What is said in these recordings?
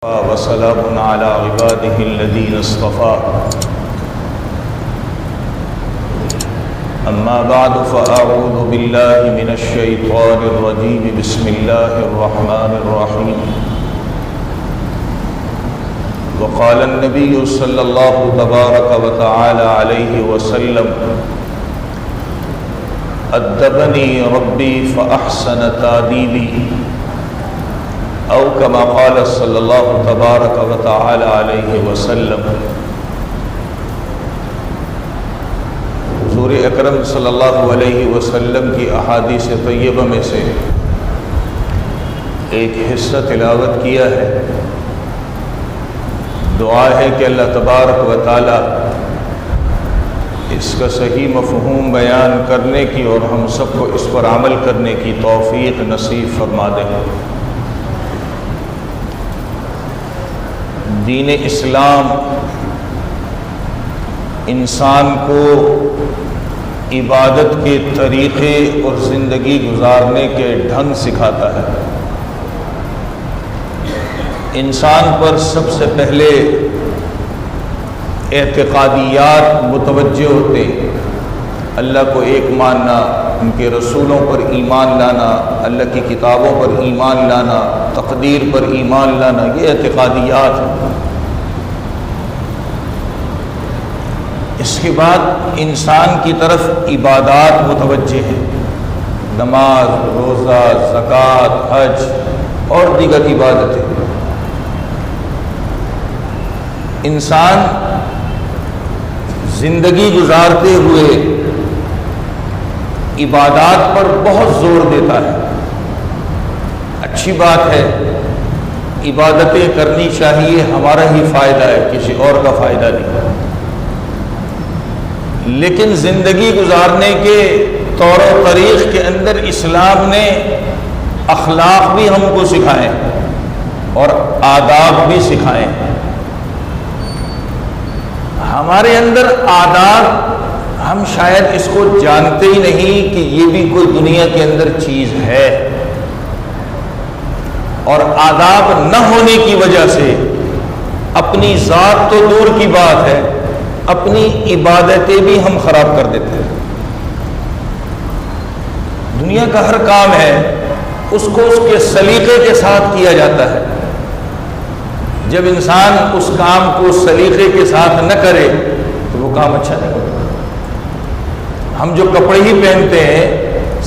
وسلام على عباده الذين اصطفى أما بعد فأعوذ بالله من الشيطان الرجيم بسم الله الرحمن الرحيم وقال النبي صلى الله تبارك وتعالى عليه وسلم أدبني ربي فأحسن تأديبي او كما قال صلی اللہ تبارک و تعالی علیہ وسلم۔ حضور اکرم صلی اللہ علیہ وسلم کی احادیث طیبہ میں سے ایک حصہ تلاوت کیا ہے۔ دعا ہے کہ اللہ تبارک و تعالی اس کا صحیح مفہوم بیان کرنے کی اور ہم سب کو اس پر عمل کرنے کی توفیق نصیب فرما دے۔ دین اسلام انسان کو عبادت کے طریقے اور زندگی گزارنے کے ڈھنگ سکھاتا ہے۔ انسان پر سب سے پہلے اعتقادیات متوجہ ہوتے ہیں۔ اللہ کو ایک ماننا، ان کے رسولوں پر ایمان لانا، اللہ کی کتابوں پر ایمان لانا، تقدیر پر ایمان لانا، یہ اعتقادیات ہیں۔ اس کے بعد انسان کی طرف عبادات متوجہ ہیں، نماز، روزہ، زکوٰۃ، حج اور دیگر عبادتیں۔ انسان زندگی گزارتے ہوئے عبادات پر بہت زور دیتا ہے۔ اچھی بات ہے، عبادتیں کرنی چاہیے، ہمارا ہی فائدہ ہے، کسی اور کا فائدہ نہیں۔ لیکن زندگی گزارنے کے طور و طریق کے اندر اسلام نے اخلاق بھی ہم کو سکھائے اور آداب بھی سکھائے۔ ہمارے اندر آداب، ہم شاید اس کو جانتے ہی نہیں کہ یہ بھی کوئی دنیا کے اندر چیز ہے، اور آداب نہ ہونے کی وجہ سے اپنی ذات تو دور کی بات ہے، اپنی عبادتیں بھی ہم خراب کر دیتے ہیں۔ دنیا کا ہر کام ہے اس کو اس کے سلیقے کے ساتھ کیا جاتا ہے۔ جب انسان اس کام کو سلیقے کے ساتھ نہ کرے تو وہ کام اچھا نہیں ہوتا۔ ہم جو کپڑے ہی پہنتے ہیں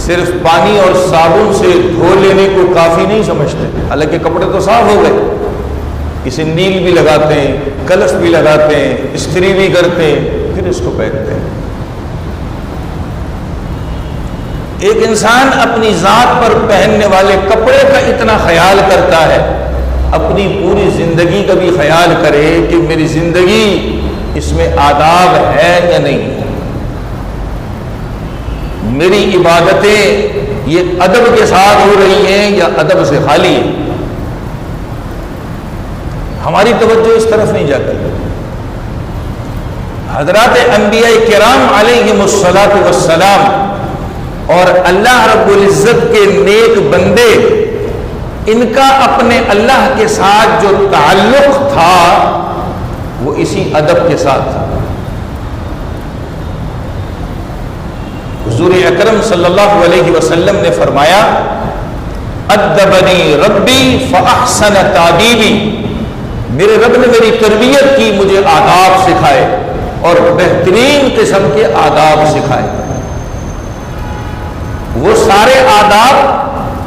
صرف پانی اور صابن سے دھو لینے کو کافی نہیں سمجھتے، حالانکہ کپڑے تو صاف ہو گئے، اسے نیل بھی لگاتے ہیں، کلف بھی لگاتے ہیں، استری بھی کرتے ہیں، پھر اس کو پہنتے ہیں۔ ایک انسان اپنی ذات پر پہننے والے کپڑے کا اتنا خیال کرتا ہے، اپنی پوری زندگی کا بھی خیال کرے کہ میری زندگی اس میں آداب ہے یا نہیں ہے، میری عبادتیں یہ ادب کے ساتھ ہو رہی ہیں یا ادب سے خالی ہیں۔ ہماری توجہ اس طرف نہیں جاتی۔ حضرات انبیاء کرام علیہم الصلاۃ والسلام اور اللہ رب العزت کے نیک بندے، ان کا اپنے اللہ کے ساتھ جو تعلق تھا وہ اسی ادب کے ساتھ تھا۔ حضور اکرم صلی اللہ علیہ وسلم نے فرمایا، ادبنی ربی فاحسن تادیبی، میرے رب نے میری تربیت کی، مجھے آداب سکھائے اور بہترین قسم کے آداب سکھائے۔ وہ سارے آداب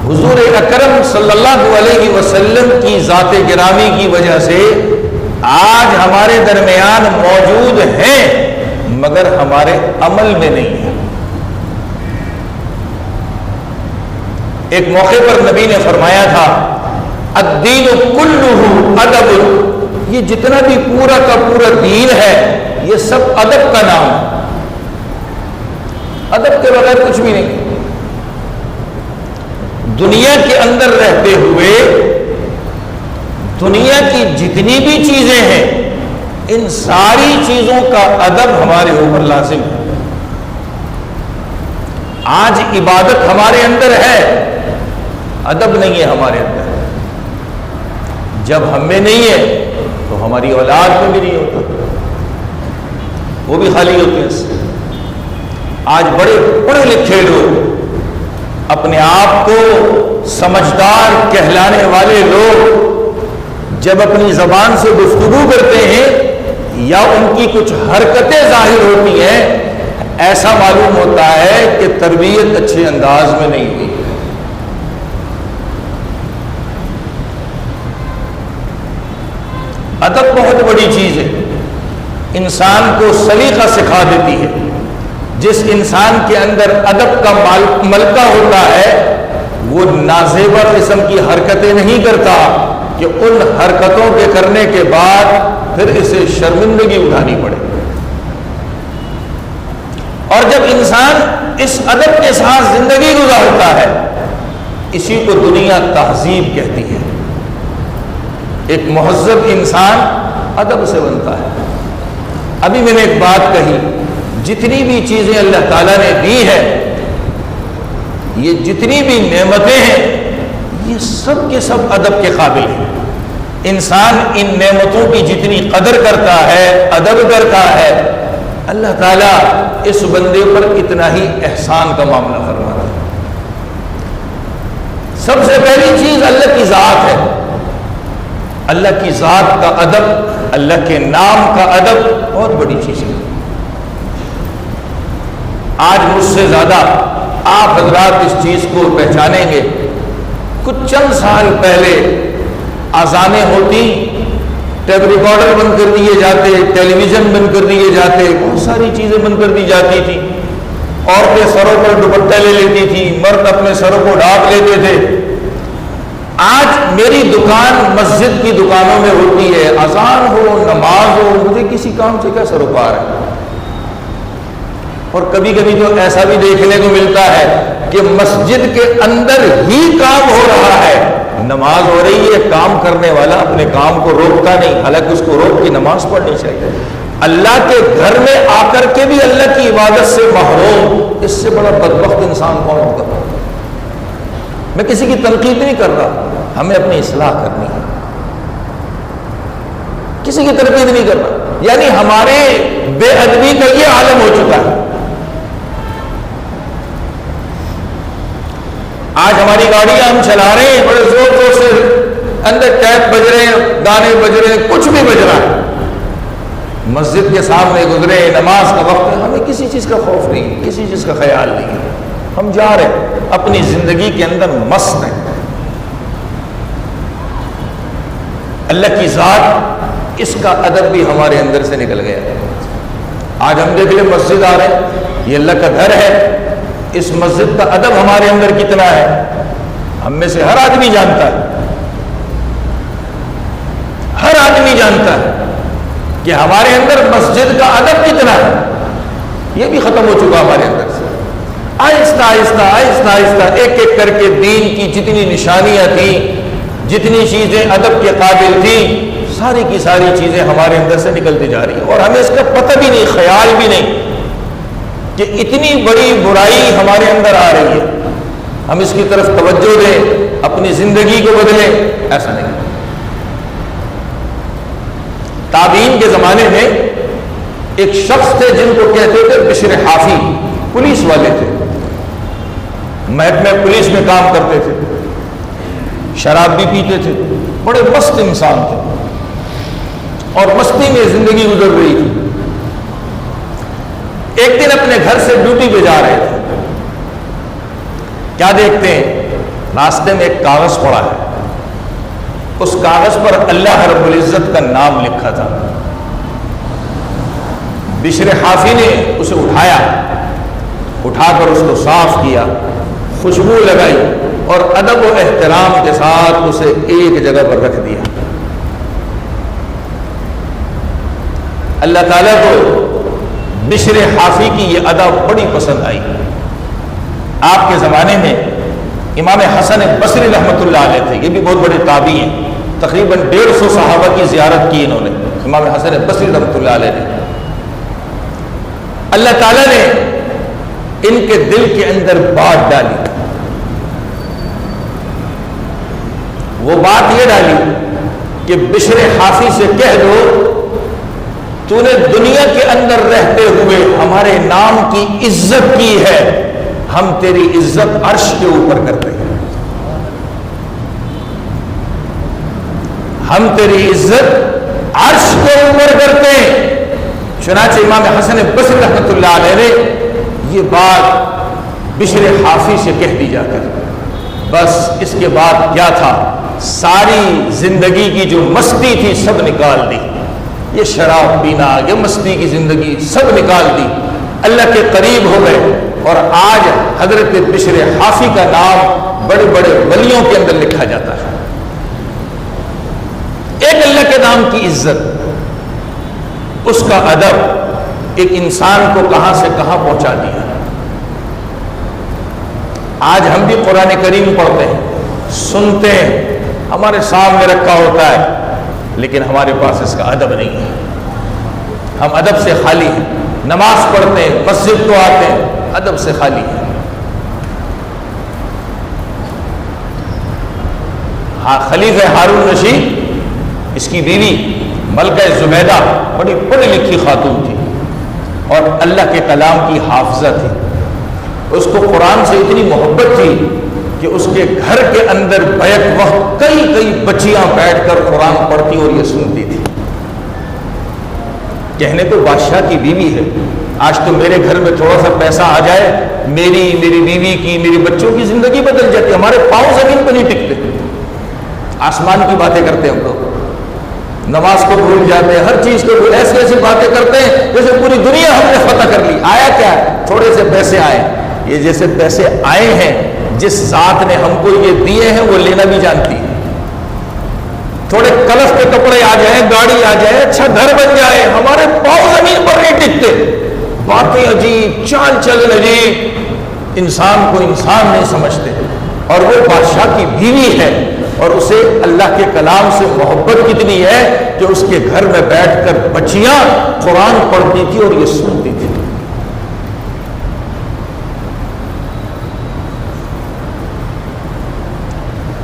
حضور اکرم صلی اللہ علیہ وسلم کی ذات گرامی کی وجہ سے آج ہمارے درمیان موجود ہیں، مگر ہمارے عمل میں نہیں ہے۔ ایک موقع پر نبی نے فرمایا تھا، الدین کلہ ادب، یہ جتنا بھی پورا کا پورا دین ہے یہ سب ادب کا نام ہے، ادب کے بغیر کچھ بھی نہیں۔ دنیا کے اندر رہتے ہوئے دنیا کی جتنی بھی چیزیں ہیں ان ساری چیزوں کا ادب ہمارے اوپر لازم ہے۔ آج عبادت ہمارے اندر ہے، ادب نہیں ہے ہمارے اندر۔ جب ہم میں نہیں ہے تو ہماری اولاد میں بھی نہیں ہوتا، وہ بھی خالی ہوتے ہیں اس سے۔ آج بڑے پڑھے لکھے لوگ، اپنے آپ کو سمجھدار کہلانے والے لوگ، جب اپنی زبان سے گفتگو کرتے ہیں یا ان کی کچھ حرکتیں ظاہر ہوتی ہیں، ایسا معلوم ہوتا ہے کہ تربیت اچھے انداز میں نہیں ہوئی۔ ادب بہت بڑی چیز ہے، انسان کو سلیقہ سکھا دیتی ہے۔ جس انسان کے اندر ادب کا ملکہ ہوتا ہے وہ نازیبا قسم کی حرکتیں نہیں کرتا کہ ان حرکتوں کے کرنے کے بعد پھر اسے شرمندگی اٹھانی پڑے۔ اور جب انسان اس ادب کے ساتھ زندگی گزارتا ہے، اسی کو دنیا تہذیب کہتی ہے۔ ایک مہذب انسان ادب سے بنتا ہے۔ ابھی میں نے ایک بات کہی، جتنی بھی چیزیں اللہ تعالیٰ نے دی ہے، یہ جتنی بھی نعمتیں ہیں، یہ سب کے سب ادب کے قابل ہیں۔ انسان ان نعمتوں کی جتنی قدر کرتا ہے، ادب کرتا ہے، اللہ تعالیٰ اس بندے پر اتنا ہی احسان کا معاملہ فرماتا ہے۔ سب سے پہلی چیز اللہ کی ذات ہے۔ اللہ کی ذات کا ادب، اللہ کے نام کا ادب بہت بڑی چیز ہے۔ آج مجھ سے زیادہ آپ حضرات اس چیز کو پہچانیں گے۔ کچھ چند سال پہلے اذانیں ہوتی، ٹیپ ریکارڈر بند کر دیے جاتے، ٹیلی ویژن بند کر دیے جاتے، بہت ساری چیزیں بند کر دی جاتی تھی۔ عورتیں سروں پر دوپٹہ لے لیتی تھی، مرد اپنے سروں کو ڈھانپ لیتے تھے۔ آج میری دکان مسجد کی دکانوں میں ہوتی ہے، اذان ہو، نماز ہو، مجھے کسی کام سے کیا سروکار ہے۔ اور کبھی کبھی تو ایسا بھی دیکھنے کو ملتا ہے کہ مسجد کے اندر ہی کام ہو رہا ہے، نماز ہو رہی ہے، کام کرنے والا اپنے کام کو روکتا نہیں، حالانکہ اس کو روک کے نماز پڑھنی چاہیے۔ اللہ کے گھر میں آ کر کے بھی اللہ کی عبادت سے محروم، اس سے بڑا بدبخت انسان کون ہوگا؟ میں کسی کی تنقید نہیں کر رہا، ہمیں اپنی اصلاح کرنی ہے، کسی کی تنقید نہیں کر رہا۔ یعنی ہمارے بے ادبی کا یہ عالم ہو چکا ہے۔ آج ہماری گاڑیاں ہم چلا رہے ہیں، بڑے زور زور سے اندر ٹیپ بج رہے ہیں، گانے بج رہے ہیں، کچھ بھی بج رہا ہے، مسجد کے سامنے گزرے، نماز کا وقت ہے، ہمیں کسی چیز کا خوف نہیں، کسی چیز کا خیال نہیں ہے، ہم جا رہے ہیں اپنی زندگی کے اندر مست ہیں۔ اللہ کی ذات، اس کا ادب بھی ہمارے اندر سے نکل گیا۔ آج ہم دیکھ لیں مسجد آ رہے ہیں، یہ اللہ کا گھر ہے، اس مسجد کا ادب ہمارے اندر کتنا ہے، ہم میں سے ہر آدمی جانتا ہے، ہر آدمی جانتا ہے کہ ہمارے اندر مسجد کا ادب کتنا ہے۔ یہ بھی ختم ہو چکا ہمارے اندر سے۔ آہستہ آہستہ آہستہ آہستہ ایک ایک کر کے دین کی جتنی نشانیاں تھیں، جتنی چیزیں ادب کے قابل تھیں، ساری کی ساری چیزیں ہمارے اندر سے نکلتی جا رہی ہیں، اور ہمیں اس کا پتہ بھی نہیں، خیال بھی نہیں کہ اتنی بڑی برائی ہمارے اندر آ رہی ہے، ہم اس کی طرف توجہ دیں، اپنی زندگی کو بدلیں، ایسا نہیں۔ تابعین کے زمانے میں ایک شخص تھے جن کو کہتے تھے بشر حافی، پولیس والے تھے، محکمہ پولیس میں کام کرتے تھے، شراب بھی پیتے تھے، بڑے مست انسان تھے، اور مستی میں زندگی گزر رہی تھی۔ ایک دن اپنے گھر سے ڈیوٹی پہ جا رہے تھے، کیا دیکھتے ہیں، راستے میں ایک کاغذ پڑا ہے، اس کاغذ پر اللہ رب العزت کا نام لکھا تھا۔ بشر حافی نے اسے اٹھایا، اٹھا کر اس کو صاف کیا، خوشبو لگائی، اور ادب و احترام کے ساتھ اسے ایک جگہ پر رکھ دیا۔ اللہ تعالیٰ کو بشر حافی کی یہ ادا بڑی پسند آئی۔ آپ کے زمانے میں امام حسن بصری رحمۃ اللہ علیہ تھے، یہ بھی بہت بڑے تابعی ہیں، تقریباً 150 صحابہ کی زیارت کی انہوں نے، امام حسن بصری رحمۃ اللہ علیہ نے۔ اللہ تعالیٰ نے ان کے دل کے اندر بات ڈالی، وہ بات یہ ڈالی کہ بشر حافی سے کہہ دو تو نے دنیا کے اندر رہتے ہوئے ہمارے نام کی عزت کی ہے، ہم تیری عزت عرش کے اوپر کرتے ہیں، ہم تیری عزت عرش کے اوپر کرتے ہیں۔ چنانچہ امام حسن بصری رحمۃ اللہ علیہ نے یہ بات بشر حافی سے کہہ دی جا کر، بس اس کے بعد کیا تھا، ساری زندگی کی جو مستی تھی سب نکال دی، یہ شراب پینا، یہ مستی کی زندگی سب نکال دی، اللہ کے قریب ہو گئے، اور آج حضرت بشر حافی کا نام بڑے بڑے ولیوں کے اندر لکھا جاتا ہے۔ ایک اللہ کے نام کی عزت، اس کا ادب ایک انسان کو کہاں سے کہاں پہنچا دیا۔ آج ہم بھی قرآن کریم پڑھتے ہیں، سنتے ہیں، ہمارے سامنے رکھا ہوتا ہے، لیکن ہمارے پاس اس کا ادب نہیں ہے، ہم ادب سے خالی ہیں، نماز پڑھتے ہیں، مسجد کو آتے ہیں، ادب سے خالی ہیں۔ ہاں، خلیفہ ہارون رشید، اس کی بیوی ملکہ زبیدہ بڑی پڑھی لکھی خاتون تھی اور اللہ کے کلام کی حافظہ تھی، اس کو قرآن سے اتنی محبت تھی کہ اس کے گھر کے اندر بیک وقت کئی بچیاں بیٹھ کر قرآن پڑھتی اور یہ سنتی تھی۔ کہنے تو بادشاہ کی بیوی ہے، آج تو میرے گھر میں تھوڑا سا پیسہ آ جائے، میری بیوی کی، میری بچوں کی زندگی بدل جاتی، ہمارے پاؤں زمین پہ نہیں ٹکتے، آسمان کی باتیں کرتے ہیں ہم لوگ، نماز کو بھول جاتے ہیں، ہر چیز کو بھول، ایسی ایسی باتیں کرتے ہیں جیسے پوری دنیا ہم نے فتح کر لی۔ آیا کیا ہے؟ تھوڑے سے پیسے آئے، یہ جیسے پیسے آئے ہیں، جس ذات نے ہم کو یہ دیے ہیں وہ لینا بھی جانتی ہے۔ تھوڑے کلف کے کپڑے آ جائیں، گاڑی آ جائے، اچھا گھر بن جائے، ہمارے پاؤں زمین پر نہیں ٹکتے، باتیں عجیب، چال چلن عجیب، انسان کو انسان نہیں سمجھتے۔ اور وہ بادشاہ کی بیوی ہے اور اسے اللہ کے کلام سے محبت کتنی ہے کہ اس کے گھر میں بیٹھ کر بچیاں قرآن پڑھتی تھی اور یہ سنتی تھی۔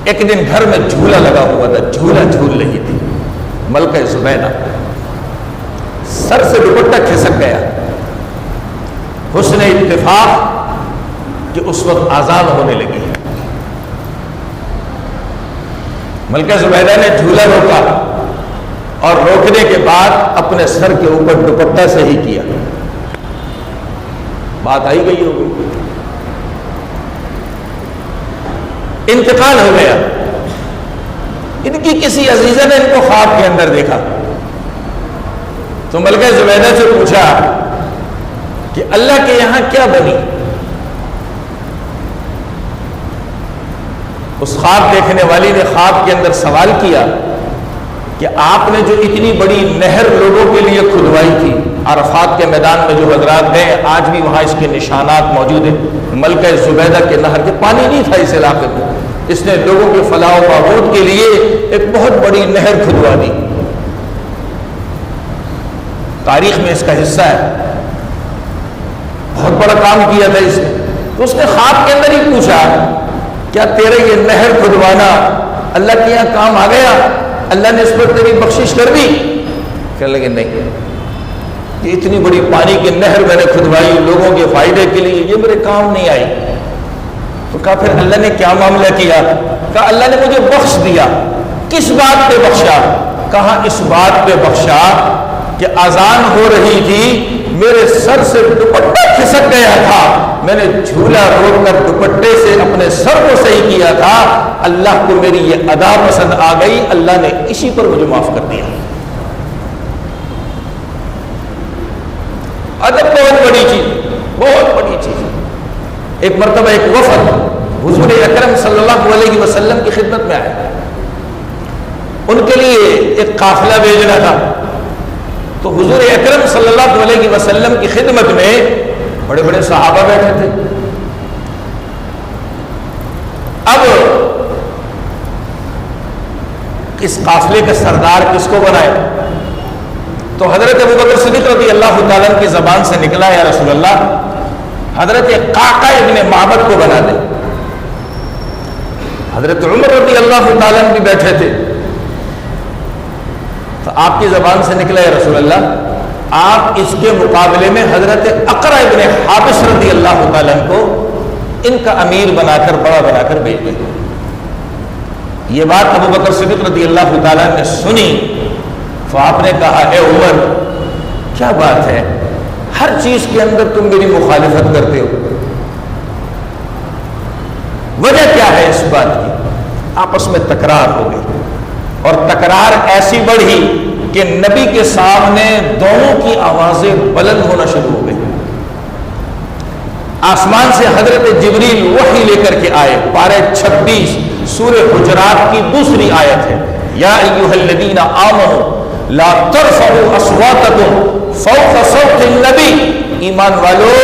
ایک دن گھر میں جھولا لگا ہوا تھا، جھولا جھول رہی تھی ملکہ زبیدہ، سر سے دوپٹہ کھسک گیا، حسن اتفاق کہ اس وقت آزان ہونے لگی۔ ملکہ زبیدہ نے جھولا روکا اور روکنے کے بعد اپنے سر کے اوپر دوپٹہ سے ہی کیا، بات آئی گئی ہوگی، انتقال ہو گیا۔ ان کی کسی عزیزہ نے ان کو خواب کے اندر دیکھا تو ملکہ زبیدہ سے پوچھا کہ اللہ کے یہاں کیا بنی؟ اس خواب دیکھنے والی نے خواب کے اندر سوال کیا کہ آپ نے جو اتنی بڑی نہر لوگوں کے لیے کھدوائی تھی، عرفات کے میدان میں جو حضرات گئے آج بھی وہاں اس کے نشانات موجود ہیں، ملکہ زبیدہ کے نہر کے پانی نہیں تھا اس علاقے میں، اس نے لوگوں کے فلاح و بہبود کے لیے ایک بہت بڑی نہر کھدوا دی، تاریخ میں اس کا حصہ ہے، بہت بڑا کام کیا تھا اس نے۔ تو اس نے خواب کے اندر ہی پوچھا کیا تیرے یہ نہر کھدوانا اللہ کے یہاں کام آ گیا؟ اللہ نے اس پر تیری بخشش کر دی؟ کہنے لگے نہیں، یہ اتنی بڑی پانی کی نہر میں نے کھدوائی لوگوں کے فائدے کے لیے، یہ میرے کام نہیں آئی۔ تو کہا پھر اللہ نے کیا معاملہ کیا؟ کہا اللہ نے مجھے بخش دیا۔ کس بات پہ بخشا؟ کہا اس بات پہ بخشا کہ اذان ہو رہی تھی، میرے سر سے دوپٹہ کھسک گیا تھا، میں نے جھولا روک کر دوپٹے سے اپنے سر کو صحیح کیا تھا، اللہ کو میری یہ ادا پسند آ گئی، اللہ نے اسی پر مجھے معاف کر دیا۔ ادب بہت بڑی چیز، بہت بڑی چیز۔ ایک مرتبہ ایک وفد حضور اکرم صلی اللہ علیہ وسلم کی خدمت میں آئے، ان کے لیے ایک قافلہ بھیجنا تھا، تو حضور اکرم صلی اللہ علیہ وسلم کی خدمت میں بڑے بڑے صحابہ بیٹھے تھے۔ اب اس قافلے کا سردار کس کو بنائے؟ تو حضرت ابوبکر صدیق رضی اللہ تعالیٰ کی زبان سے نکلا یا رسول اللہ حضرت قعقاع ابن معبد کو بنا دیں۔ حضرت عمر رضی اللہ تعالیٰ بھی بیٹھے تھے، تو آپ کی زبان سے نکلا یا رسول اللہ آپ اس کے مقابلے میں حضرت اقرع ابن حابس رضی اللہ تعالیٰ کو ان کا امیر بنا کر بڑا بنا کر بھیج دیں۔ یہ بات ابو بکر صدیق رضی اللہ تعالیٰ نے سنی تو آپ نے کہا اے عمر کیا بات ہے، ہر چیز کے اندر تم میری مخالفت کرتے ہو، وجہ کیا ہے اس بات کی؟ آپس میں تکرار ہو گئی اور تکرار ایسی بڑھی کہ نبی کے سامنے دونوں کی آوازیں بلند ہونا شروع ہو گئی۔ آسمان سے حضرت جبریل وحی لے کر کے آئے، پارہ 26 سورہ حجرات کی دوسری آیت ہے، یا ایھا الذین آمنوا لا ترفعوا اصواتکم فوق صوت النبی، ایمان والو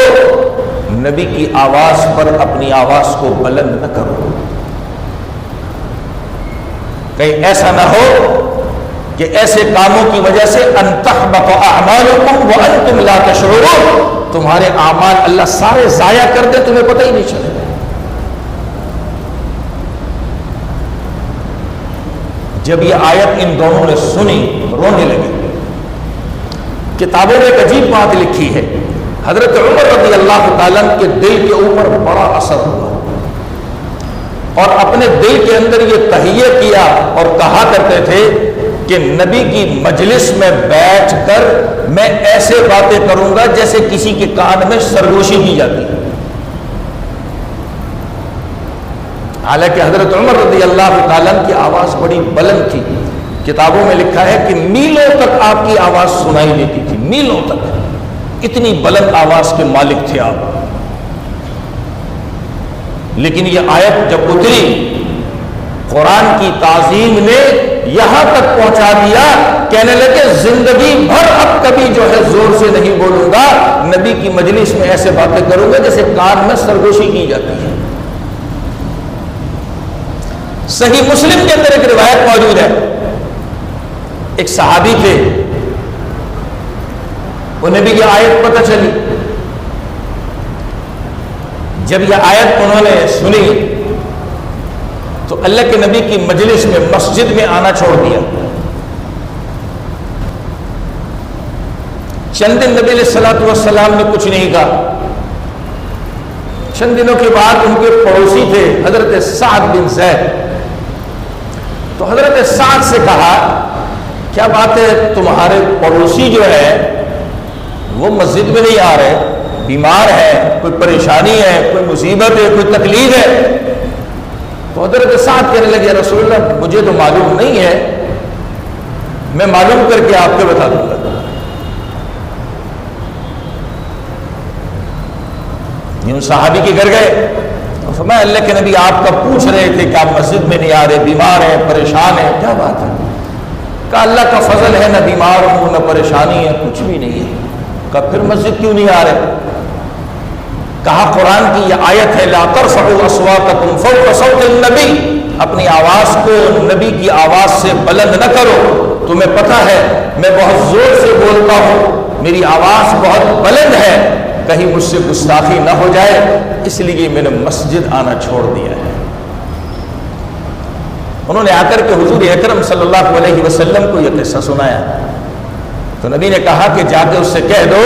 نبی کی آواز پر اپنی آواز کو بلند نہ کرو، کہیں ایسا نہ ہو کہ ایسے کاموں کی وجہ سے ان تحبط اعمالکم وانتم لا تشعرون، تمہارے اعمال اللہ سارے ضائع کر دے تمہیں پتہ ہی نہیں چلے۔ جب یہ آیت ان دونوں نے سنی رونے لگے۔ کتابوں میں ایک عجیب بات لکھی ہے، حضرت عمر رضی اللہ تعالیٰ کے دل کے اوپر بڑا اثر ہوا اور اپنے دل کے اندر یہ تہیہ کیا اور کہا کرتے تھے کہ نبی کی مجلس میں بیٹھ کر میں ایسے باتیں کروں گا جیسے کسی کے کان میں سرگوشی کی جاتی ہے۔ حالانکہ حضرت عمر رضی اللہ تعالیٰ کی آواز بڑی بلند تھی، کتابوں میں لکھا ہے کہ میلوں تک آپ کی آواز سنائی دیتی تھی، میلوں تک، اتنی بلند آواز کے مالک تھے آپ۔ لیکن یہ آیت جب اتری قرآن کی تعظیم نے یہاں تک پہنچا دیا، کہنے لگے زندگی بھر اب کبھی جو ہے زور سے نہیں بولوں گا، نبی کی مجلس میں ایسے باتیں کروں گا جیسے کان میں سرگوشی کی جاتی ہے۔ صحیح مسلم کے اندر ایک روایت موجود ہے، ایک صحابی تھے، انہیں بھی یہ آیت پتہ چلی، جب یہ آیت انہوں نے سنی تو اللہ کے نبی کی مجلس میں مسجد میں آنا چھوڑ دیا۔ چند دن نبی علیہ الصلوۃ والسلام نے کچھ نہیں کہا۔ چند دنوں کے بعد ان کے پڑوسی تھے حضرت سعد بن زید، تو حضرت سعد سے کہا کیا بات ہے تمہارے پڑوسی جو ہے وہ مسجد میں نہیں آ رہے، بیمار ہے، کوئی پریشانی ہے، کوئی مصیبت ہے، کوئی تکلیف ہے؟ تو حضرت سعد کہنے لگے رسول اللہ مجھے تو معلوم نہیں ہے، میں معلوم کر کے آپ کو بتا دوں گا۔ یوں صحابی کے گھر گئے، فرمایا اللہ کے نبی آپ کا پوچھ رہے تھے کہ آپ مسجد میں نہیں آ رہے، بیمار ہیں، پریشان ہیں، کیا بات ہے؟ کہا اللہ کا فضل ہے، نہ بیمار ہوں نہ پریشانی ہے، کچھ بھی نہیں ہے۔ کہا پھر مسجد کیوں نہیں آ رہے؟ کہا قرآن کی یہ آیت ہے لا ترفعوا اصواتکم فوق صوت النبی، اپنی آواز کو نبی کی آواز سے بلند نہ کرو، تمہیں پتہ ہے میں بہت زور سے بولتا ہوں، میری آواز بہت بلند ہے، کہیں مجھ سے گستاخی نہ ہو جائے، اس لیے میں نے مسجد آنا چھوڑ دیا ہے۔ انہوں نے آ کر کے حضور اکرم صلی اللہ علیہ وسلم کو یہ قصہ سنایا، تو نبی نے کہا کہ جا کے اس سے کہہ دو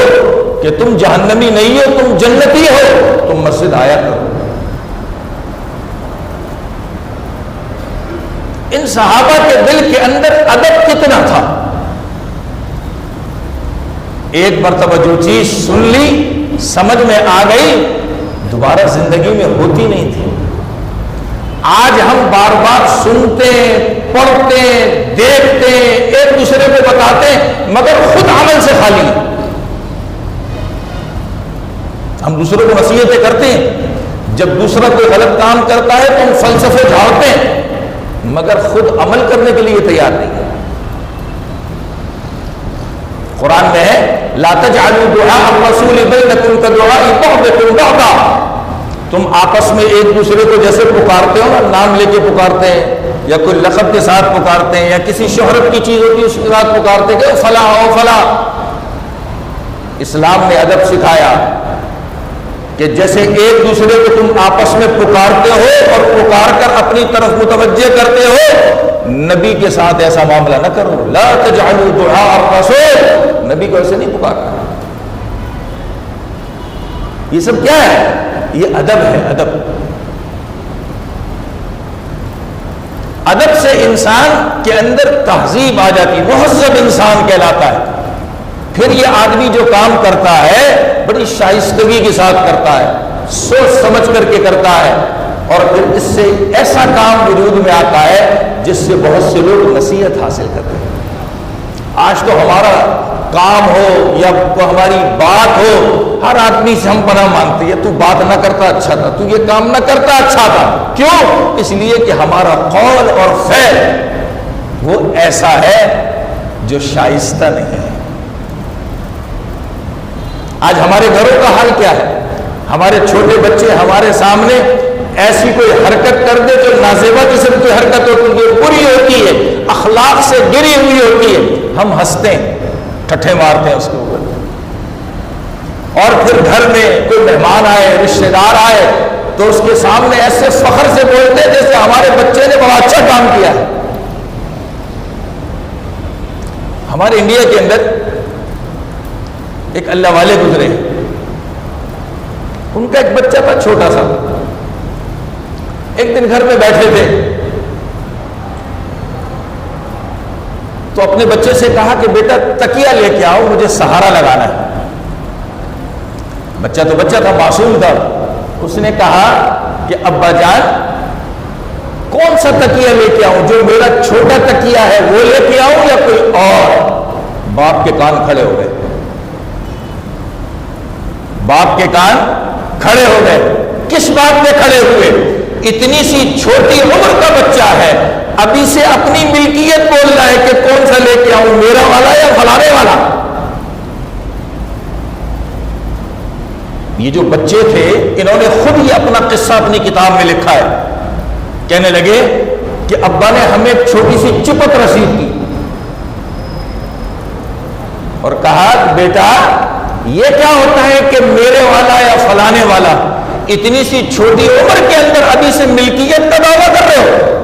کہ تم جہنمی نہیں ہو، تم جنتی ہو، تم مسجد آیا کرو۔ ان صحابہ کے دل کے اندر ادب کتنا تھا، ایک مرتبہ جو چیز سن لی سمجھ میں آ گئی دوبارہ زندگی میں ہوتی نہیں تھی۔ آج ہم بار بار سنتے پڑھتے دیکھتے ایک دوسرے کو بتاتے مگر خود عمل سے خالی ہیں۔ ہم دوسروں کو نصیحتیں کرتے ہیں، جب دوسرا کوئی غلط کام کرتا ہے تو ہم فلسفے جھاڑتے ہیں مگر خود عمل کرنے کے لیے تیار نہیں ہے۔ قرآن میں ہے لا تجعلوا دعاء الرسول بینکم کدعاء بعضکم بعضا، تم آپس میں ایک دوسرے کو جیسے پکارتے ہو نا، نام لے کے پکارتے ہیں یا کوئی لقب کے ساتھ پکارتے ہیں یا کسی شہرت کی چیز ہوتی ہے اس کے ساتھ پکارتے کہ فلاں او فلاں۔ اسلام نے ادب سکھایا کہ جیسے ایک دوسرے کو تم آپس میں پکارتے ہو اور پکار کر اپنی طرف متوجہ کرتے ہو، نبی کے ساتھ ایسا معاملہ نہ کرو. لا تجعلوا دعاء الرسول، نبی کو ایسے نہیں پکارنا. یہ سب کیا ہے؟ یہ ادب ہے. ادب سے انسان کے اندر تہذیب آ جاتی، مہذب انسان کہلاتا ہے. پھر یہ آدمی جو کام کرتا ہے بڑی شائستگی کے ساتھ کرتا ہے، سوچ سمجھ کر کے کرتا ہے، اور پھر اس سے ایسا کام وجود میں آتا ہے جس سے بہت سے لوگ نصیحت حاصل کرتے ہیں. آج تو ہمارا کام ہو یا ہماری بات ہو، ہر آدمی سے ہم پناہ مانگتے ہیں، تو بات نہ کرتا اچھا تھا، تو یہ کام نہ کرتا اچھا تھا. کیوں؟ اس لیے کہ ہمارا قول اور فعل وہ ایسا ہے جو شائستہ نہیں ہے. آج ہمارے گھروں کا حال کیا ہے؟ ہمارے چھوٹے بچے ہمارے سامنے ایسی کوئی حرکت کر دے جو نازیبا قسم کی حرکت ہوتی ہے، بری ہوتی ہے، اخلاق سے گری ہوئی ہوتی ہے، ہم ہنستے ہیں، ٹھٹھے مارتے ہیں اس کے اوپر. اور پھر گھر میں کوئی مہمان آئے، رشتہ دار آئے، تو اس کے سامنے ایسے فخر سے بولتے ہیں جیسے ہمارے بچے نے بڑا اچھا کام کیا ہے. ہمارے انڈیا کے اندر ایک اللہ والے گزرے، ان کا ایک بچہ تھا چھوٹا سا. ایک دن گھر میں بیٹھے تھے تو اپنے بچے سے کہا کہ بیٹا تکیہ لے کے آؤ، مجھے سہارا لگانا ہے. بچہ تو بچہ تھا، معصوم تھا. اس نے کہا کہ ابا جان کون سا تکیہ لے کے آؤں؟ جو میرا چھوٹا تکیہ ہے وہ لے کے آؤں یا کوئی اور؟ باپ کے کان کھڑے ہو گئے. باپ کے کان کھڑے ہو گئے. کس بات پہ کھڑے ہوئے؟ اتنی سی چھوٹی عمر کا بچہ ہے، ابھی سے اپنی ملکیت بول رہا ہے کہ کون سا لے کے آؤں، میرا والا یا فلانے والا. یہ جو بچے تھے انہوں نے خود ہی اپنا قصہ اپنی کتاب میں لکھا ہے. کہنے لگے کہ ابا نے ہمیں ایک چھوٹی سی چپت رسید کی اور کہا بیٹا یہ کیا ہوتا ہے کہ میرے والا یا فلانے والا؟ اتنی سی چھوٹی عمر کے اندر ابھی سے ملکیت کا دعویٰ کر رہے ہو.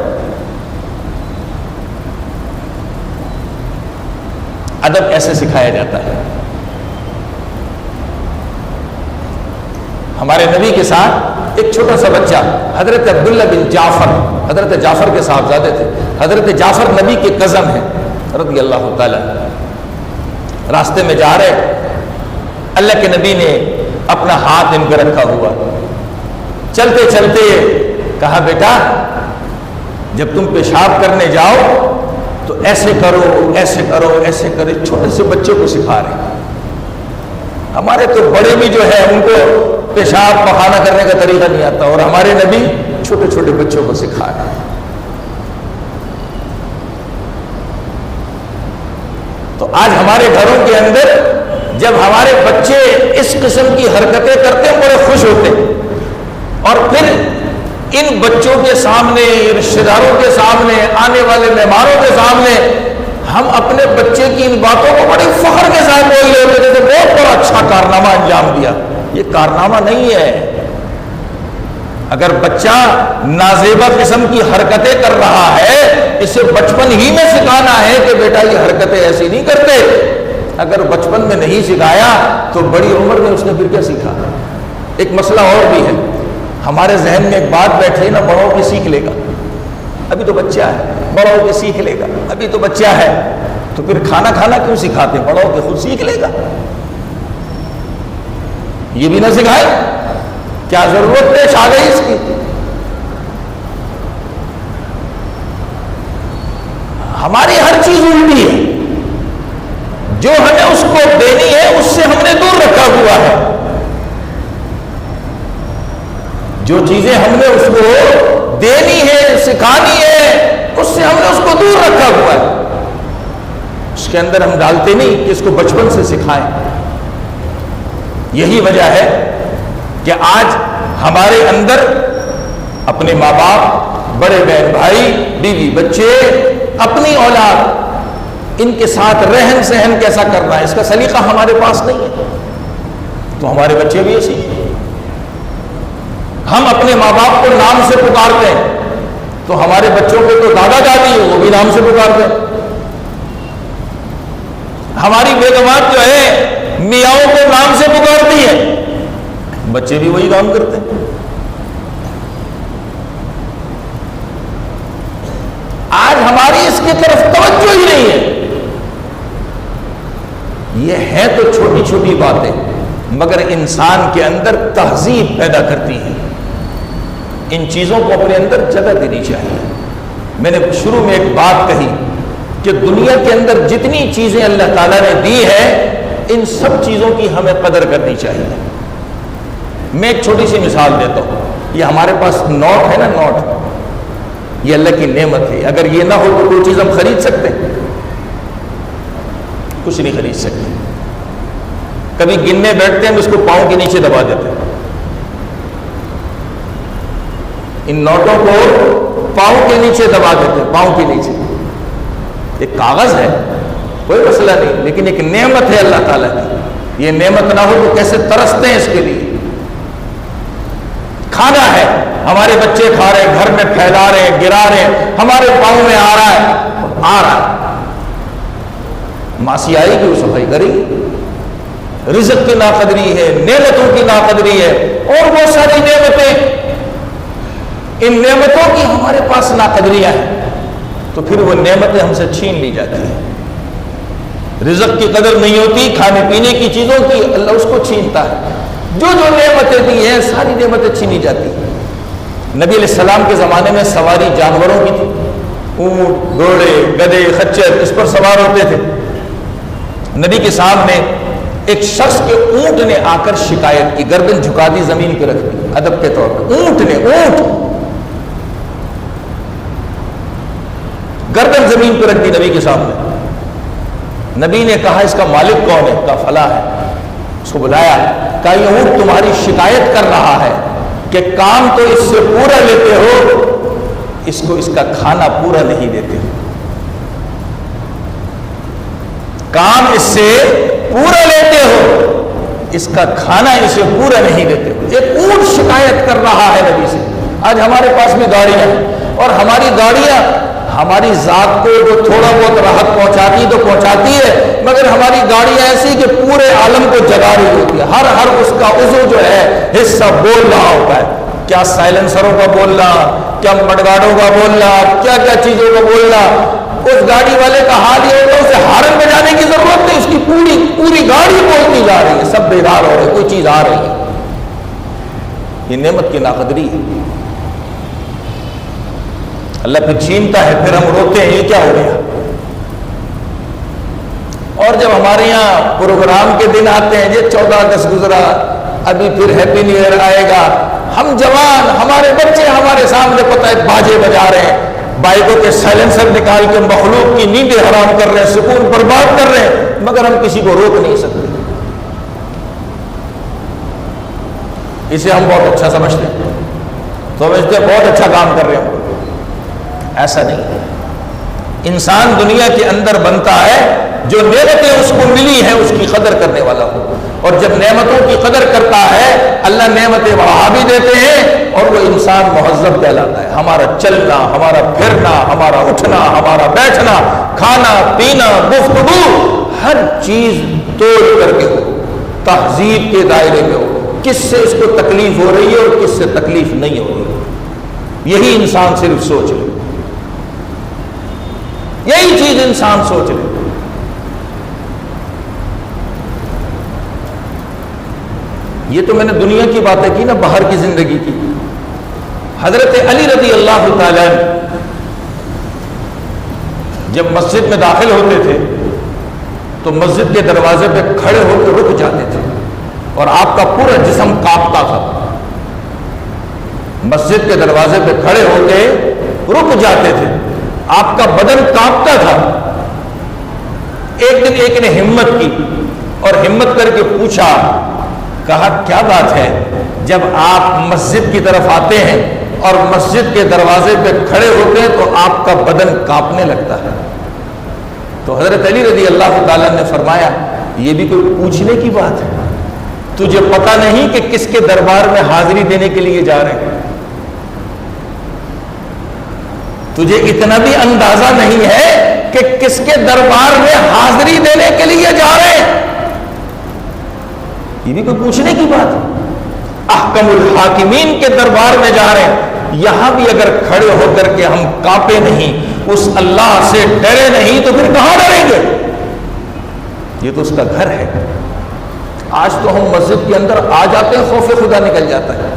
ادب ایسے سکھایا جاتا ہے. ہمارے نبی کے ساتھ ایک چھوٹا سا بچہ حضرت عبداللہ بن جعفر، حضرت جعفر کے صاحبزادے تھے، حضرت جعفر نبی کے کزن ہیں رضی اللہ تعالی. راستے میں جا رہے، اللہ کے نبی نے اپنا ہاتھ ان پہ رکھا ہوا. چلتے چلتے کہا بیٹا جب تم پیشاب کرنے جاؤ تو ایسے کرو، ایسے کرو، ایسے کرو. چھوٹے سے بچے کو سکھا رہے. ہمارے تو بڑے بھی جو ہے ان کو پیشاب پخانہ کرنے کا طریقہ نہیں آتا، اور ہمارے نبی چھوٹے چھوٹے بچوں کو سکھا رہے ہیں. تو آج ہمارے گھروں کے اندر جب ہمارے بچے اس قسم کی حرکتیں کرتے ہیں بڑے خوش ہوتے ہیں، اور پھر ان بچوں کے سامنے، رشتہ داروں کے سامنے، آنے والے مہمانوں کے سامنے ہم اپنے بچے کی ان باتوں کو بڑے فخر کے ساتھ بول رہے ہوتے جیسے بہت بڑا اچھا کارنامہ انجام دیا. یہ کارنامہ نہیں ہے. اگر بچہ نازیبا قسم کی حرکتیں کر رہا ہے، اسے بچپن ہی میں سکھانا ہے کہ بیٹا یہ حرکتیں ایسی نہیں کرتے. اگر بچپن میں نہیں سکھایا تو بڑی عمر میں اس نے پھر کیا سیکھا؟ ایک مسئلہ اور بھی ہے. ہمارے ذہن میں ایک بات بیٹھی نا، بڑوں کے سیکھ لے گا، ابھی تو بچہ ہے، بڑوں کے سیکھ لے گا، ابھی تو بچہ ہے. تو پھر کھانا کھانا کیوں سکھاتے؟ بڑوں کے خود سیکھ لے گا. یہ بھی نہ سکھائے، کیا ضرورت پیش آ گئی اس کی؟ ہماری ہر چیز الٹی ہے. جو ہمیں اس کو دینی ہے اس سے ہم نے دور رکھا ہوا ہے. جو چیزیں ہم نے اس کو دینی ہے، سکھانی ہے، اس سے ہم نے اس کو دور رکھا ہوا ہے. اس کے اندر ہم ڈالتے نہیں کہ اس کو بچپن سے سکھائیں. یہی وجہ ہے کہ آج ہمارے اندر اپنے ماں باپ، بڑے بہن بھائی، بیوی بچے، اپنی اولاد، ان کے ساتھ رہن سہن کیسا کرنا ہے اس کا سلیقہ ہمارے پاس نہیں ہے. تو ہمارے بچے بھی ایسے ہی. ہم اپنے ماں باپ کو نام سے پکارتے ہیں، تو ہمارے بچوں کے تو دادا دادی ہیں وہ بھی نام سے پکارتے ہیں. ہماری بیگمات جو ہے میاؤں کو نام سے پکارتی ہے، بچے بھی وہی کام کرتے ہیں. آج ہماری اس کی طرف توجہ ہی نہیں ہے. یہ ہے تو چھوٹی چھوٹی باتیں، مگر انسان کے اندر تہذیب پیدا کرتی ہیں. ان چیزوں کو اپنے اندر جگہ دینی چاہیے. میں نے شروع میں ایک بات کہی کہ دنیا کے اندر جتنی چیزیں اللہ تعالیٰ نے دی ہے ان سب چیزوں کی ہمیں قدر کرنی چاہیے. میں ایک چھوٹی سی مثال دیتا ہوں. یہ ہمارے پاس نوٹ ہے نا، نوٹ یہ اللہ کی نعمت ہے. اگر یہ نہ ہو تو کوئی چیز ہم خرید سکتے ہیں؟ کچھ نہیں خرید سکتے. کبھی گننے بیٹھتے ہیں ہم اس کو پاؤں کے نیچے دبا دیتے ہیں. ان نوٹوں کو پاؤں کے نیچے دبا دیتے ہیں، پاؤں کے نیچے. ایک کاغذ ہے کوئی مسئلہ نہیں، لیکن ایک نعمت ہے اللہ تعالیٰ کی. یہ نعمت نہ ہو تو کیسے ترستے ہیں اس کے لیے. کھانا ہے، ہمارے بچے کھا رہے ہیں، گھر میں پھیلا رہے ہیں، گرا رہے ہیں، ہمارے پاؤں میں آ رہا ہے. ماسی آئے گی وہ صفائی کرے گی. رزق کی ناقدری ہے، نعمتوں کی ناقدری ہے، اور وہ ساری نعمتیں. ان نعمتوں کی ہمارے پاس ناقدریاں ہیں تو پھر وہ نعمتیں ہم سے چھین لی جاتی ہیں. رزق کی قدر نہیں ہوتی، کھانے پینے کی چیزوں کی اللہ اس کو چھینتا ہے. جو جو نعمتیں دی ہیں ساری نعمتیں چھینی جاتی ہیں. نبی علیہ السلام کے زمانے میں سواری جانوروں کی تھی. اونٹ، گھوڑے، گدھے، خچر اس پر سوار ہوتے تھے. نبی کے سامنے ایک شخص کے اونٹ نے آ کر شکایت کی، گردن جھکا دی، زمین پہ رکھ دی ادب کے طور پر. اونٹ گردن زمین پہ رکھ دی نبی کے سامنے. نبی نے کہا اس کا مالک کون ہے؟ کہا فلاں ہے. اس کو بلایا، کہا یہ اونٹ تمہاری شکایت کر رہا ہے کہ کام تو اس سے پورا لیتے ہو، اس کو اس کا کھانا پورا نہیں دیتے ہو. کام اس سے پورا لیتے ہو، اس کا کھانا اسے پورا نہیں دیتے ہو. ایک اونٹ شکایت کر رہا ہے نبی سے. آج ہمارے پاس بھی گاڑیاں ہیں، اور ہماری گاڑیاں ہماری ذات کو جو تھوڑا بہت راحت پہنچاتی تو پہنچاتی ہے، مگر ہماری گاڑی ایسی کہ پورے عالم کو جگا رہی ہوتی ہے. ہر اس کا عضو جو ہے حصہ بول رہا ہوتا ہے. کیا سائلنسروں کا بولنا، کیا مڈگاڑوں کا بولنا، کیا کیا چیزوں کا بولنا. اس گاڑی والے کا حال یہ ہوتا ہے اسے ہارن بجانے کی ضرورت نہیں، اس کی پوری گاڑی بولتی جا رہی ہے، سب بیدار ہو رہے، کوئی چیز آ رہی ہے. یہ نعمت کی ناقدری ہے. اللہ پھر چھینتا ہے، پھر ہم روتے ہیں یہ کیا ہو گیا. اور جب ہمارے یہاں پروگرام کے دن آتے ہیں، یہ 14 اگست گزرا، ابھی پھر ہیپی نیو ایئر آئے گا، ہم جوان، ہمارے بچے ہمارے سامنے پتہ ہے باجے بجا رہے ہیں، بائکوں کے سائلنسر نکال کے مخلوق کی نیندیں حرام کر رہے ہیں، سکون برباد کر رہے ہیں، مگر ہم کسی کو روک نہیں سکتے. اسے ہم بہت اچھا سمجھتے ہیں بہت اچھا کام کر رہے ہیں. ایسا نہیں ہے. انسان دنیا کے اندر بنتا ہے جو نعمتیں اس کو ملی ہیں اس کی قدر کرنے والا ہو. اور جب نعمتوں کی قدر کرتا ہے اللہ نعمتیں بڑھا بھی دیتے ہیں اور وہ انسان مہذب کہلاتا ہے. ہمارا چلنا، ہمارا پھرنا، ہمارا اٹھنا، ہمارا بیٹھنا، کھانا پینا، گفتگو، ہر چیز توڑ کر کے ہو، تہذیب کے دائرے میں ہو. کس سے اس کو تکلیف ہو رہی ہے اور کس سے تکلیف نہیں ہو رہی، یہی انسان صرف سوچ لے. یہی چیز انسان سوچ لے. یہ تو میں نے دنیا کی باتیں کی نا، باہر کی زندگی کی. حضرت علی رضی اللہ تعالی جب مسجد میں داخل ہوتے تھے تو مسجد کے دروازے پہ کھڑے ہو کے رک جاتے تھے اور آپ کا پورا جسم کانپتا تھا. مسجد کے دروازے پہ کھڑے ہو کے رک جاتے تھے، آپ کا بدن کانپتا تھا. ایک دن ایک نے ہمت کی اور ہمت کر کے پوچھا، کہا کیا بات ہے جب آپ مسجد کی طرف آتے ہیں اور مسجد کے دروازے پہ کھڑے ہوتے ہیں تو آپ کا بدن کانپنے لگتا ہے. تو حضرت علی رضی اللہ تعالیٰ نے فرمایا یہ بھی کوئی پوچھنے کی بات ہے؟ تجھے پتہ نہیں کہ کس کے دربار میں حاضری دینے کے لیے جا رہے ہیں؟ تجھے اتنا بھی اندازہ نہیں ہے کہ کس کے دربار میں حاضری دینے کے لیے جا رہے ہیں؟ یہ بھی کوئی پوچھنے کی بات ہے۔ احکم الحاکمین کے دربار میں جا رہے ہیں، یہاں بھی اگر کھڑے ہو کر کے ہم کانپے نہیں، اس اللہ سے ڈرے نہیں، تو پھر کہاں ڈریں گے؟ یہ تو اس کا گھر ہے۔ آج تو ہم مسجد کے اندر آ جاتے ہیں، خوف خدا نکل جاتا ہے،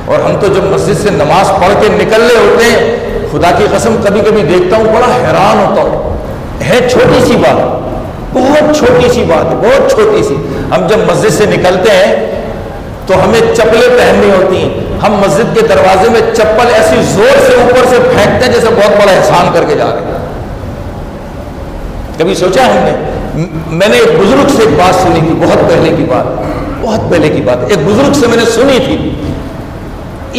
اور ہم تو جب مسجد سے نماز پڑھ کے نکل رہے ہوتے ہیں، خدا کی قسم کبھی کبھی دیکھتا ہوں بڑا حیران ہوتا ہوں، ہے چھوٹی سی بات، بہت چھوٹی سی بات، بہت چھوٹی سی۔ ہم جب مسجد سے نکلتے ہیں تو ہمیں چپلیں پہننی ہوتی ہیں، ہم مسجد کے دروازے میں چپل ایسی زور سے اوپر سے پھینکتے ہیں جیسے بہت بڑا احسان کر کے جا رہے ہیں۔ کبھی سوچا ہم نے؟ میں نے ایک بزرگ سے ایک بات سنی تھی، بہت پہلے کی بات، بہت پہلے کی بات، ایک بزرگ سے میں نے سنی تھی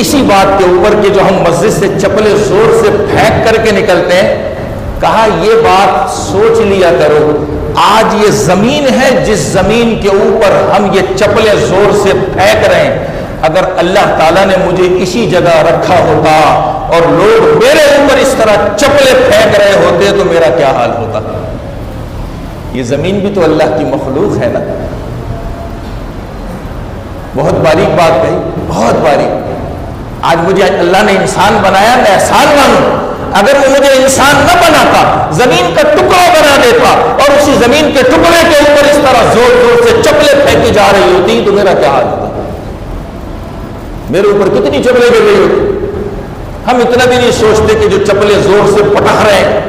اسی بات کے اوپر کہ جو ہم مسجد سے چپلیں زور سے پھینک کر کے نکلتے ہیں، کہا یہ بات سوچ لیا کرو، آج یہ زمین ہے جس زمین کے اوپر ہم یہ چپلیں زور سے پھینک رہے ہیں، اگر اللہ تعالیٰ نے مجھے اسی جگہ رکھا ہوتا اور لوگ میرے اوپر اس طرح چپلیں پھینک رہے ہوتے تو میرا کیا حال ہوتا؟ یہ زمین بھی تو اللہ کی مخلوق ہے نا۔ بہت باریک بات کہی، بہت باریک۔ آج مجھے اللہ نے انسان بنایا، میں احسان مانوں، اگر وہ مجھے انسان نہ بناتا، زمین کا ٹکڑا بنا دیتا اور اسی زمین کے ٹکڑے کے اوپر اس طرح زور زور سے چپلیں پھینکی جا رہی ہوتی تو میرا کیا حال ہوتا؟ میرے اوپر کتنی چپلیں گر رہی ہوتی۔ ہم اتنا بھی نہیں سوچتے کہ جو چپلیں زور سے پٹک رہے ہیں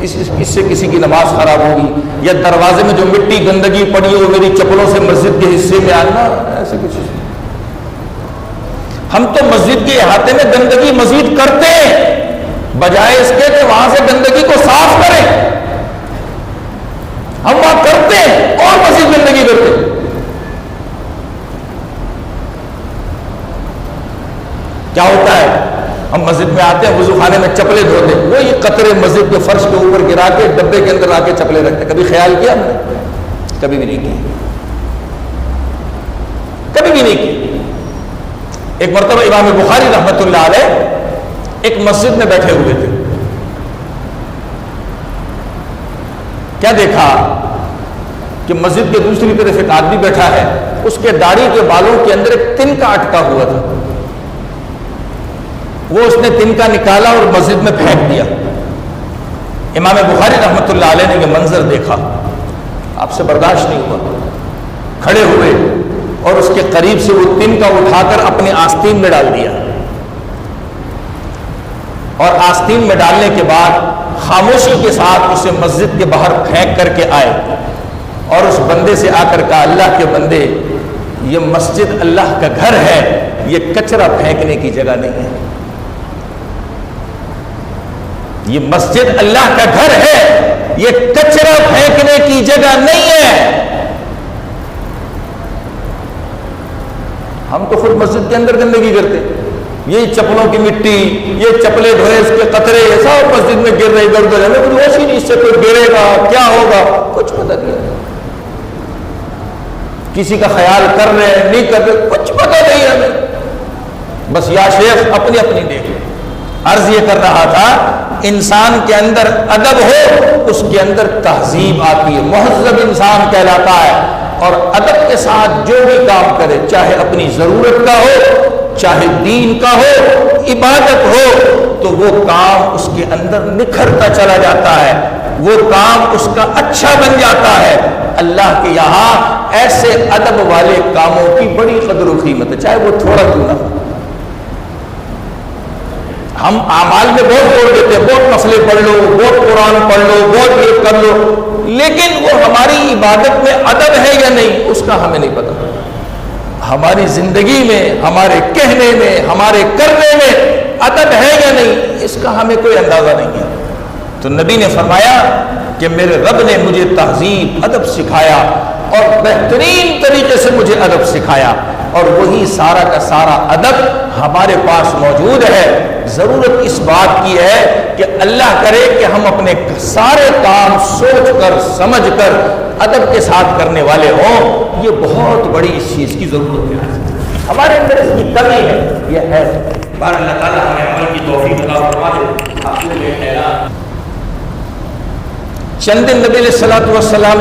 اس سے کسی کی نماز خراب ہوگی، یا دروازے میں جو مٹی گندگی پڑی ہو میری چپلوں سے مسجد کے حصے میں آنا، ایسے کچھ۔ ہم تو مسجد کے احاطے میں گندگی مزید کرتے ہیں بجائے اس کے کہ وہاں سے گندگی کو صاف کریں۔ ہم وہاں کرتے ہیں اور مزید گندگی کرتے ہیں۔ کیا ہوتا ہے؟ ہم مسجد میں آتے ہیں، وضو خانے میں چپلیں دھوتے ہیں، وہی قطرے مسجد کے فرش کے اوپر گرا کے ڈبے کے اندر آ کے چپلیں رکھتے ہیں۔ کبھی خیال کیا ہم نے؟ کبھی بھی نہیں کیا، کبھی بھی نہیں کیا۔ ایک مرتبہ امام بخاری رحمۃ اللہ علیہ ایک مسجد میں بیٹھے ہوئے تھے، کیا دیکھا کہ مسجد کے دوسری طرف ایک آدمی بیٹھا ہے، اس کے داڑھی کے بالوں کے اندر ایک تنکا اٹکا ہوا تھا، وہ اس نے تنکا نکالا اور مسجد میں پھینک دیا۔ امام بخاری رحمۃ اللہ علیہ نے یہ منظر دیکھا، آپ سے برداشت نہیں ہوا، کھڑے ہوئے اور اس کے قریب سے وہ تنکا اٹھا کر اپنے آستین میں ڈال دیا، اور آستین میں ڈالنے کے بعد خاموشی کے ساتھ اسے مسجد کے باہر پھینک کر کے آئے، اور اس بندے سے آ کر کہا، اللہ کے بندے، یہ مسجد اللہ کا گھر ہے، یہ کچرا پھینکنے کی جگہ نہیں ہے، یہ مسجد اللہ کا گھر ہے، یہ کچرا پھینکنے کی جگہ نہیں ہے۔ ہم تو خود مسجد کے اندر گندگی کرتے، یہ چپلوں کی مٹی، یہ چپلیں دھوئے اس کے قطرے، یہ سب مسجد میں گر رہے، گرد ہمیں کچھ ہوش ہی نہیں، اس سے کوئی گرے گا کیا ہوگا کچھ پتہ نہیں، کسی کا خیال کر رہے ہیں نہیں کر رہے کچھ پتہ نہیں ہمیں، بس یا شیخ اپنی اپنی دیکھ۔ عرض یہ کر رہا تھا، انسان کے اندر ادب ہو اس کے اندر تہذیب آتی ہے، مہذب انسان کہلاتا ہے، اور ادب کے ساتھ جو بھی کام کرے، چاہے اپنی ضرورت کا ہو، چاہے دین کا ہو، عبادت ہو، تو وہ کام اس کے اندر نکھرتا چلا جاتا ہے، وہ کام اس کا اچھا بن جاتا ہے۔ اللہ کے یہاں ایسے ادب والے کاموں کی بڑی قدر و قیمت ہے، چاہے وہ تھوڑا کیوں نہ ہو۔ ہم اعمال میں بہت زور دیتے ہیں، بہت نفلیں پڑھ لو، بہت قرآن پڑھ لو، بہت یہ کر لو، لیکن وہ ہماری عبادت میں ادب ہے یا نہیں اس کا ہمیں نہیں پتا۔ ہماری زندگی میں، ہمارے کہنے میں، ہمارے کرنے میں ادب ہے یا نہیں اس کا ہمیں کوئی اندازہ نہیں ہے۔ تو نبی نے فرمایا کہ میرے رب نے مجھے تہذیب، ادب سکھایا، اور بہترین طریقے سے مجھے ادب سکھایا، اور وہی سارا کا سارا ادب ہمارے پاس موجود ہے۔ ضرورت اس بات کی ہے کہ اللہ کرے کہ ہم اپنے سارے کام سوچ کر سمجھ کر ادب کے ساتھ کرنے والے ہوں، یہ بہت بڑی اس چیز کی ضرورت ہے، ہمارے اندر اس کی کمی ہے، یہ ہے۔ بار اللہ تعالیٰ ہمیں عمل کی توفیق عطا فرما دے۔ چند دن نبی علیہ الصلوۃ والسلام